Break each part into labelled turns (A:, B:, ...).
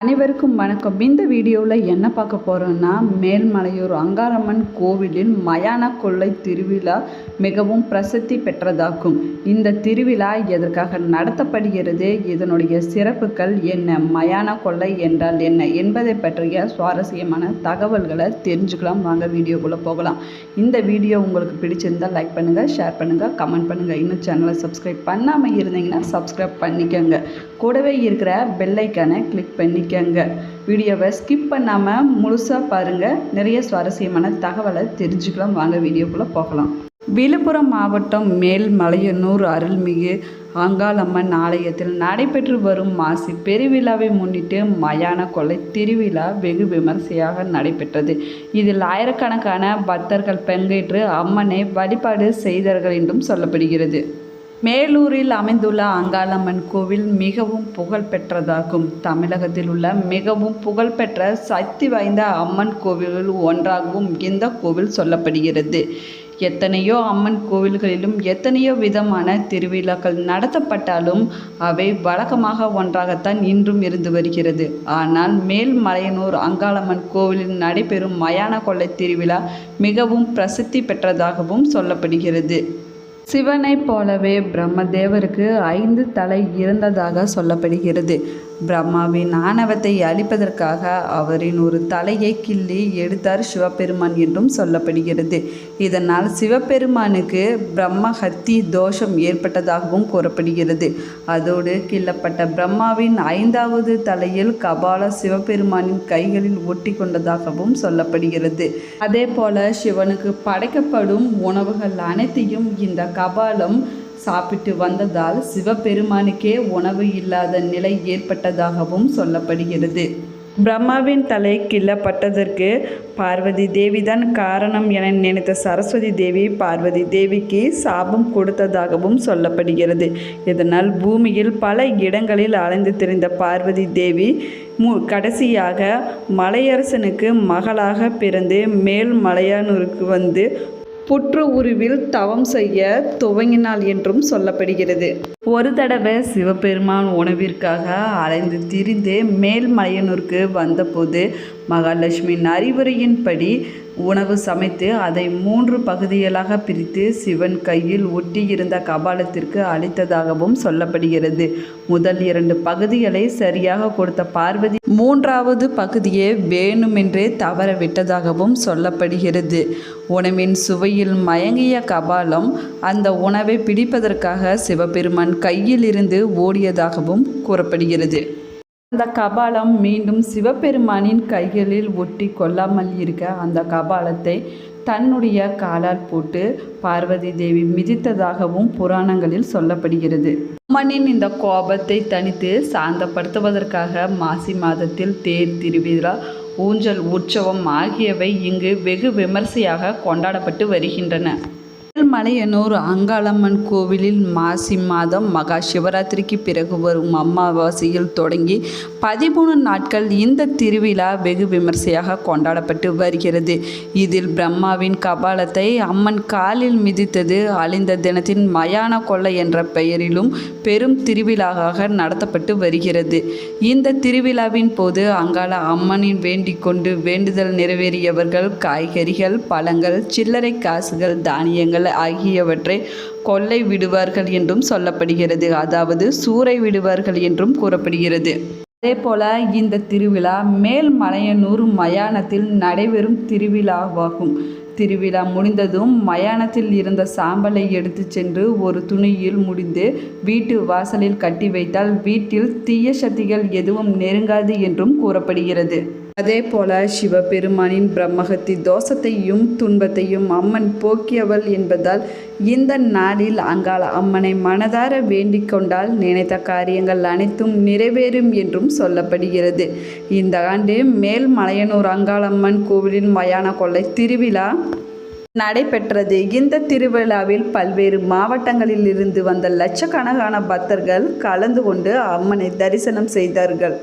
A: அனைவருக்கும் வணக்கம். இந்த வீடியோவில் என்ன பார்க்க போகிறோன்னா, மேல்மலையூர் அங்காளம்மன் கோவிலில் மயான கொள்ளை திருவிழா மிகவும் பிரசித்தி பெற்றதாகும். இந்த திருவிழா எதற்காக நடத்தப்படுகிறது, இதனுடைய சிறப்புகள் என்ன, மயான கொள்ளை என்றால் என்ன என்பதை பற்றிய சுவாரஸ்யமான தகவல்களை தெரிஞ்சுக்கலாம். வாங்க வீடியோக்குள்ளே போகலாம். இந்த வீடியோ உங்களுக்கு பிடிச்சிருந்தால் லைக் பண்ணுங்கள், ஷேர் பண்ணுங்கள், கமெண்ட் பண்ணுங்கள். இன்னும் சேனலை சப்ஸ்கிரைப் பண்ணாமல் இருந்தீங்கன்னா சப்ஸ்கிரைப் பண்ணிக்கோங்க. கூடவே இருக்கிற பெல் ஐக்கானை கிளிக் பண்ணிக்கோங்க. வீடியோவை ஸ்கிப் பண்ணாமல் முழுசாக பாருங்கள். நிறைய சுவாரஸ்யமான தகவலை தெரிஞ்சுக்கலாம். வாங்க வீடியோக்குள்ளே போகலாம். விழுப்புரம் மாவட்டம் மேல்மலையனூர் அருள்மிகு அங்காளம்மன் ஆலயத்தில் நடைபெற்று வரும் மாசி பெருவிழாவை முன்னிட்டு மயான கொள்ளை திருவிழா வெகு விமர்சையாக நடைபெற்றது. இதில் ஆயிரக்கணக்கான பக்தர்கள் பங்கேற்று அம்மனை வழிபாடு செய்தார்கள் என்றும் சொல்லப்படுகிறது. மேலூரில் அமைந்துள்ள அங்காளம்மன் கோவில் மிகவும் புகழ்பெற்றதாகும். தமிழகத்தில் உள்ள மிகவும் புகழ்பெற்ற சக்தி வாய்ந்த அம்மன் கோவில்கள் ஒன்றாகவும் இந்த கோவில் சொல்லப்படுகிறது. எத்தனையோ அம்மன் கோவில்களிலும் எத்தனையோ விதமான திருவிழாக்கள் நடத்தப்பட்டாலும் அவை வழக்கமாக ஒன்றாகத்தான் இன்றும் இருந்து வருகிறது. ஆனால் மேல்மலையனூர் அங்காளம்மன் கோவிலில் நடைபெறும் மயான கொள்ளை திருவிழா மிகவும் பிரசித்தி பெற்றதாகவும் சொல்லப்படுகிறது. சிவனைப் போலவே பிரம்மதேவருக்கு 5 தலை இருந்ததாக சொல்லப்படுகிறது. பிரம்மாவின் ஆணவத்தை அழிப்பதற்காக அவரின் ஒரு தலையை கிள்ளி எடுத்தார் சிவபெருமான் என்றும் சொல்லப்படுகிறது. இதனால் சிவபெருமானுக்கு பிரம்மஹத்தி தோஷம் ஏற்பட்டதாகவும் கூறப்படுகிறது. அதோடு கிள்ளப்பட்ட பிரம்மாவின் 5வது தலையில் கபால சிவபெருமானின் கைகளில் ஒட்டி கொண்டதாகவும் சொல்லப்படுகிறது. அதே போல சிவனுக்கு படைக்கப்படும் உணவுகள் அனைத்தையும் இந்த கபாலம் சாப்பிட்டு வந்ததால் சிவபெருமானுக்கே உணவு இல்லாத நிலை ஏற்பட்டதாகவும் சொல்லப்படுகிறது. பிரம்மாவின் தலை கிள்ளப்பட்டதற்கு பார்வதி தேவிதான் காரணம் என நினைத்த சரஸ்வதி தேவி பார்வதி தேவிக்கு சாபம் கொடுத்ததாகவும் சொல்லப்படுகிறது. இதனால் பூமியில் பல இடங்களில் அலைந்து திரிந்த பார்வதி தேவி கடைசியாக மலையரசனுக்கு மகளாக பிறந்து மேல்மலையனூருக்கு வந்து புற்று உருவில் தவம் செய்ய துவங்கினாள் என்றும் சொல்லப்படுகிறது. ஒரு தடவை சிவபெருமான் உணவிற்காக அலைந்து திரிந்து மேல்மலையனூருக்கு வந்தபோது மகாலட்சுமியின் அறிவுரையின்படி உணவு சமைத்து அதை 3 பகுதிகளாக பிரித்து சிவன் கையில் ஒட்டி இருந்த கபாலத்திற்கு அளித்ததாகவும் சொல்லப்படுகிறது. முதல் 2 பகுதிகளை சரியாக கொடுத்த பார்வதி 3வது பகுதியை வேணுமென்றே தவற விட்டதாகவும் சொல்லப்படுகிறது. உணவின் சுவையில் மயங்கிய கபாலம் அந்த உணவை பிடிப்பதற்காக சிவபெருமான் கையில் இருந்து ஓடியதாகவும் கூறப்படுகிறது. அந்த கபாலம் மீண்டும் சிவபெருமானின் கைகளில் ஒட்டி கொள்ளாமல் இருக்க அந்த கபாலத்தை தன்னுடைய காலால் போட்டு பார்வதி தேவி மிதித்ததாகவும் புராணங்களில் சொல்லப்படுகிறது. அம்மனின் இந்த கோபத்தை தணித்து சாந்தப்படுத்துவதற்காக மாசி மாதத்தில் தேர் திருவிழா, ஊஞ்சல் உற்சவம் ஆகியவை இங்கு வெகு விமர்சையாக கொண்டாடப்பட்டு வருகின்றன. மேல்மலையனூர் அங்காளம்மன் கோவிலில் மாசி மாதம் மகா சிவராத்திரிக்கு பிறகு வரும் அமாவாசையில் தொடங்கி 13 நாட்கள் இந்த திருவிழா வெகு விமர்சையாக கொண்டாடப்பட்டு வருகிறது. இதில் பிரம்மாவின் கபாலத்தை அம்மன் காலில் மிதித்தது அழிந்த தினத்தின் மயான கொள்ளை என்ற பெயரிலும் பெரும் திருவிழாவாக நடத்தப்பட்டு வருகிறது. இந்த திருவிழாவின் போது அங்காள அம்மனின் வேண்டிக் கொண்டு வேண்டுதல் நிறைவேறியவர்கள் காய்கறிகள், பழங்கள், சில்லறை காசுகள், தானியங்கள் ஆகியவற்றை கொள்ளை விடுவார்கள் என்றும் சொல்லப்படுகிறது. அதாவது சூறை விடுவார்கள் என்றும் கூறப்படுகிறது. அதேபோல இந்த திருவிழா மேல்மலையனூர் மயானத்தில் நடைபெறும் திருவிழாவாகும். திருவிழா முடிந்ததும் மயானத்தில் இருந்த சாம்பலை எடுத்து சென்று ஒரு துணியில் முடிந்து வீட்டு வாசலில் கட்டி வைத்தால் வீட்டில் தீய சக்திகள் எதுவும் நெருங்காது என்றும் கூறப்படுகிறது. அதே போல சிவபெருமானின் பிரம்மஹத்தி தோஷத்தையும் துன்பத்தையும் அம்மன் போக்கியவள் என்பதால் இந்த நாளில் அங்காள அம்மனை மனதார வேண்டிக் கொண்டால் நினைத்த காரியங்கள் அனைத்தும் நிறைவேறும் என்றும் சொல்லப்படுகிறது. இந்த ஆண்டு மேல்மலையனூர் அங்காளம்மன் கோவிலின் மயான கொள்ளை திருவிழா நடைபெற்றது. இந்த திருவிழாவில் பல்வேறு மாவட்டங்களில் இருந்து வந்த லட்சக்கணக்கான பக்தர்கள் கலந்து கொண்டு அம்மனை தரிசனம் செய்தார்கள்.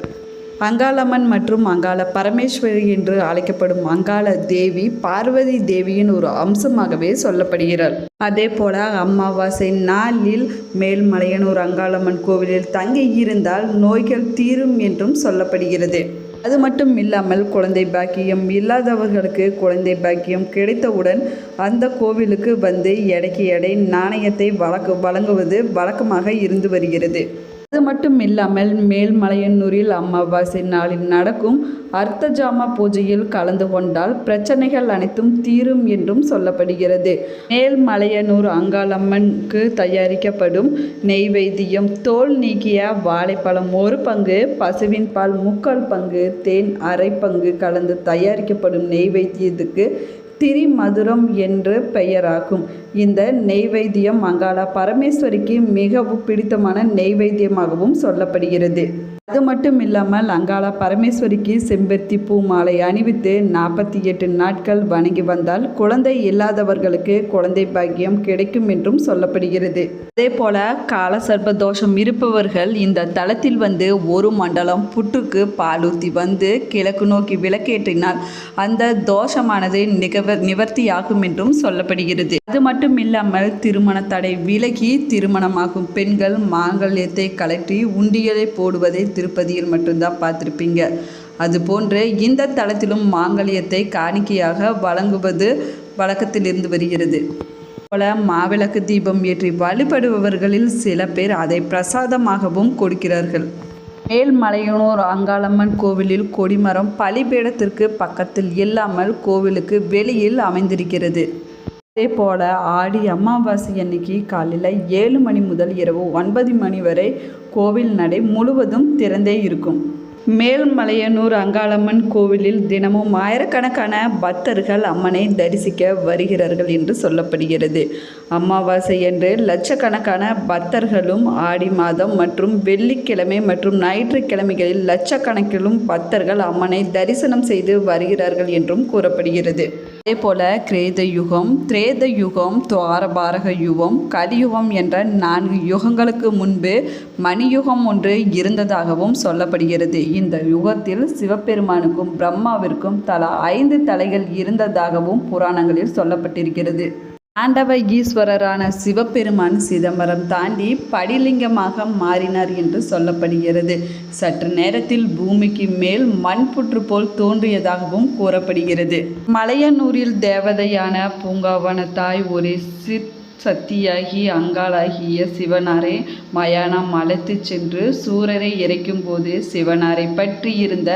A: அங்காளம்மன் மற்றும் அங்காள பரமேஸ்வரி என்று அழைக்கப்படும் அங்காள தேவி பார்வதி தேவியின் ஒரு அம்சமாகவே சொல்லப்படுகிறார். அதே போல அமாவாசை நாளில் மேல்மலையனூர் அங்காளம்மன் கோவிலில் தங்கி இருந்தால் நோய்கள் தீரும் என்றும் சொல்லப்படுகிறது. அது மட்டும் இல்லாமல் குழந்தை பாக்கியம் இல்லாதவர்களுக்கு குழந்தை பாக்கியம் கிடைத்தவுடன் அந்த கோவிலுக்கு வந்து எடைக்கு எடை நாணயத்தை வழங்குவது வழக்கமாக இருந்து வருகிறது. அது மட்டும் இல்லாமல் மேல்மலையனூரில் அமாவாசை நாளில் நடக்கும் அர்த்தஜாம பூஜையில் கலந்து கொண்டால் பிரச்சனைகள் அனைத்தும் தீரும் என்றும் சொல்லப்படுகிறது. மேல்மலையனூர் அங்காளம்மனுக்கு தயாரிக்கப்படும் நெய்வேத்தியம் தோல் நீக்கிய வாழைப்பழம் 1 பங்கு, பசுவின் பால் 3/4 பங்கு, தேன் அரை பங்கு கலந்து தயாரிக்கப்படும் நெய்வேத்தியத்துக்கு திரிமதுரம் என்று பெயராகும். இந்த நெய்வேத்தியம் அங்காள பரமேஸ்வரிக்கு மிகவும் பிடித்தமான நெய்வேத்தியமாகவும் சொல்லப்படுகிறது. அது மட்டும் இல்லாமல் அங்காள பரமேஸ்வரிக்கு செம்பருத்தி பூ மாலை அணிவித்து 48 நாட்கள் வணங்கி வந்தால் குழந்தை இல்லாதவர்களுக்கு குழந்தை பாக்கியம் கிடைக்கும் என்றும் சொல்லப்படுகிறது. அதே போல காலசர்ப்ப தோஷம் இருப்பவர்கள் இந்த தலத்தில் வந்து 1 மண்டலம் புற்றுக்கு பாலூத்தி வந்து கிழக்கு நோக்கி விளக்கேற்றினால் அந்த தோஷமானது நிவர்த்தியாகும் என்றும் சொல்லப்படுகிறது. அது மட்டும் இல்லாமல் திருமண தடை விலகி திருமணமாகும் பெண்கள் மாங்கல்யத்தை கழற்றி உண்டியலை போடுவதை திருப்பதியில் மட்டும்தான் பார்த்துருப்பீங்க. அதுபோன்று இந்த தலத்திலும் மாங்கல்யத்தை காணிக்கையாக வழங்குவது வழக்கத்தில் இருந்து வருகிறது. போல மாவிளக்கு தீபம் ஏற்றி வழிபடுபவர்களில் சில பேர் அதை பிரசாதமாகவும் கொடுக்கிறார்கள். மேல்மலையனூர் அங்காளம்மன் கோவிலில் கொடிமரம் பலிபீடத்திற்கு பக்கத்தில் இல்லாமல் கோவிலுக்கு வெளியில் அமைந்திருக்கிறது. அதே போல் ஆடி அமாவாசை அன்னைக்கு காலையில் 7 மணி முதல் இரவு 9 மணி வரை கோவில் நடை முழுவதும் திறந்தே இருக்கும். மேல்மலையனூர் அங்காளம்மன் கோவிலில் தினமும் ஆயிரக்கணக்கான பக்தர்கள் அம்மனை தரிசிக்க வருகிறார்கள் என்று சொல்லப்படுகிறது. அமாவாசை என்று லட்சக்கணக்கான பக்தர்களும் ஆடி மாதம் மற்றும் வெள்ளிக்கிழமை மற்றும் ஞாயிற்றுக்கிழமைகளில் லட்சக்கணக்கிலும் பக்தர்கள் அம்மனை தரிசனம் செய்து வருகிறார்கள் என்றும் கூறப்படுகிறது. அதே போல கிரேத யுகம், திரேத யுகம், துவாரபாரக யுகம், கலியுகம் என்ற 4 யுகங்களுக்கு முன்பு மணியுகம் ஒன்று இருந்ததாகவும் சொல்லப்படுகிறது. இந்த யுகத்தில் சிவபெருமானுக்கும் பிரம்மாவிற்கும் தலா 5 தலைகள் இருந்ததாகவும் புராணங்களில் சொல்லப்பட்டிருக்கிறது. ஆண்டவ ஈஸ்வரரான சிவபெருமான் சிதம்பரம் தாண்டி படிலிங்கமாக மாறினார் என்று சொல்லப்படுகிறது. சற்று நேரத்தில் பூமிக்கு மேல் மண்புற்று போல் தோன்றியதாகவும் கூறப்படுகிறது. மலையனூரில் தேவதையான பூங்காவனத்தாய் ஒரு சக்தியாகி அங்காளாகிய சிவனாரை மயானம் அழைத்து சென்று சூரரை இறைக்கும் போது சிவனாரை பற்றி இருந்த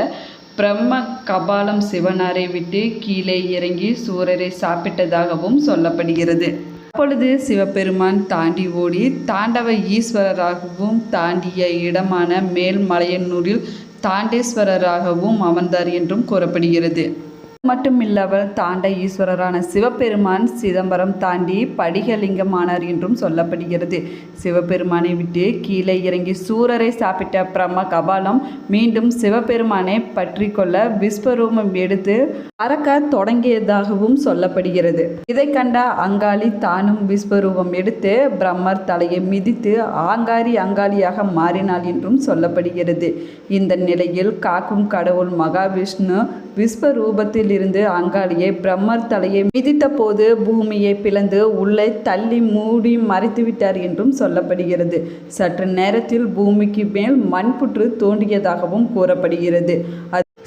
A: பிரம்ம கபாலம் சிவனாரை விட்டு கீழே இறங்கி சூரரை சாப்பிட்டதாகவும் சொல்லப்படுகிறது. அப்பொழுது சிவபெருமான் தாண்டி ஓடி தாண்டவ ஈஸ்வரராகவும் தாண்டிய இடமான மேல்மலையனூரில் தாண்டேஸ்வரராகவும் அமர்ந்தார் என்றும் கூறப்படுகிறது. மட்டுமில்லாமல் தாண்ட ஈஸ்வரரான சிவபெருமான் சிதம்பரம் தாண்டி படிகலிங்கமானார் என்றும் சொல்லப்படுகிறது. சிவபெருமானை விட்டு கீழே இறங்கி சூரரை சாப்பிட்ட பிரம்ம கபாலம் மீண்டும் சிவபெருமானை பற்றி கொள்ள விஸ்வரூபம் எடுத்து பறக்க தொடங்கியதாகவும் சொல்லப்படுகிறது. இதை கண்ட அங்காளி தானும் விஸ்வரூபம் எடுத்து பிரம்மர் தலையை மிதித்து அங்காளியாக மாறினாள் என்றும் சொல்லப்படுகிறது. இந்த நிலையில் காக்கும் கடவுள் மகாவிஷ்ணு விஸ்வரூபத்தில் இருந்து அங்காளியை பிரம்மர் தலையை மிதித்த போது பூமியை பிளந்து உள்ளே தள்ளி மூடி மறைத்துவிட்டார் என்றும் சொல்லப்படுகிறது. சற்று நேரத்தில் பூமிக்கு மேல் மண்புற்று தோன்றியதாகவும் கூறப்படுகிறது.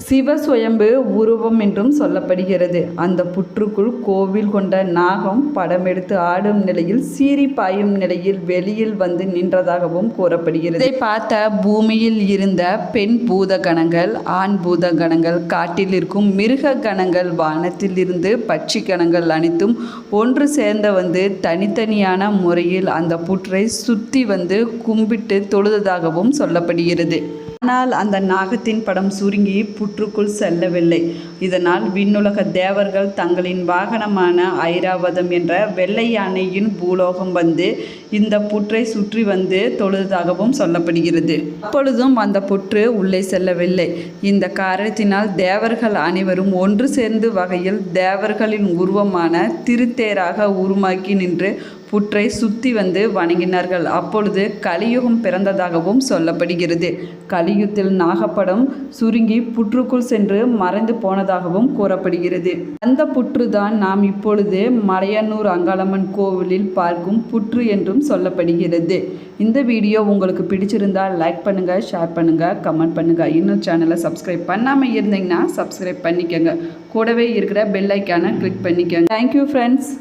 A: சிவசுயம்பு உருவம் என்றும் சொல்லப்படுகிறது. அந்த புற்றுக்குள் கோவில் கொண்ட நாகம் படம் எடுத்து ஆடும் நிலையில் சீறி பாயும் நிலையில் வெளியில் வந்து நின்றதாகவும் கூறப்படுகிறது. இதை பார்த்த பூமியில் இருந்த பெண் பூத கணங்கள், ஆண் பூத கணங்கள், காட்டில் இருக்கும் மிருக கணங்கள், வானத்தில் இருந்து பட்சி கணங்கள் அனைத்தும் ஒன்று சேர்ந்த வந்து தனித்தனியான முறையில் அந்த புற்றை சுற்றி வந்து கும்பிட்டு தொழுததாகவும் சொல்லப்படுகிறது. ஆனால் அந்த நாகத்தின் படம் சுருங்கி புற்றுக்குள் செல்லவில்லை. இதனால் விண்ணுலக தேவர்கள் தங்களின் வாகனமான ஐராவதம் என்ற வெள்ளை யானையின் பூலோகம் வந்து இந்த புற்றை சுற்றி வந்து தொழுததாகவும் சொல்லப்படுகிறது. அப்பொழுதும் அந்த புற்று உள்ளே செல்லவில்லை. இந்த காரணத்தினால் தேவர்கள் அனைவரும் ஒன்று சேர்ந்து வகையில் தேவர்களின் உருவமான திருத்தேராக உருமாக்கி நின்று புற்றை சுற்றி வந்து வணங்கினார்கள். அப்பொழுது கலியுகம் பிறந்ததாகவும் சொல்லப்படுகிறது. கலியுகத்தில் நாகப்படம் சுருங்கி புற்றுக்குள் சென்று மறைந்து போனதாகவும் கூறப்படுகிறது. அந்த புற்று தான் நாம் இப்பொழுது மலையனூர் அங்காளம்மன் கோவிலில் பார்க்கும் புற்று என்றும் சொல்லப்படுகிறது. இந்த வீடியோ உங்களுக்கு பிடிச்சிருந்தால் லைக் பண்ணுங்கள், ஷேர் பண்ணுங்கள், கமெண்ட் பண்ணுங்கள். இன்னும் சேனலை சப்ஸ்கிரைப் பண்ணாமல் இருந்தீங்கன்னா சப்ஸ்கிரைப் பண்ணிக்கோங்க. கூடவே இருக்கிற பெல் ஐக்கானை கிளிக் பண்ணிக்கோங்க. Thank you friends.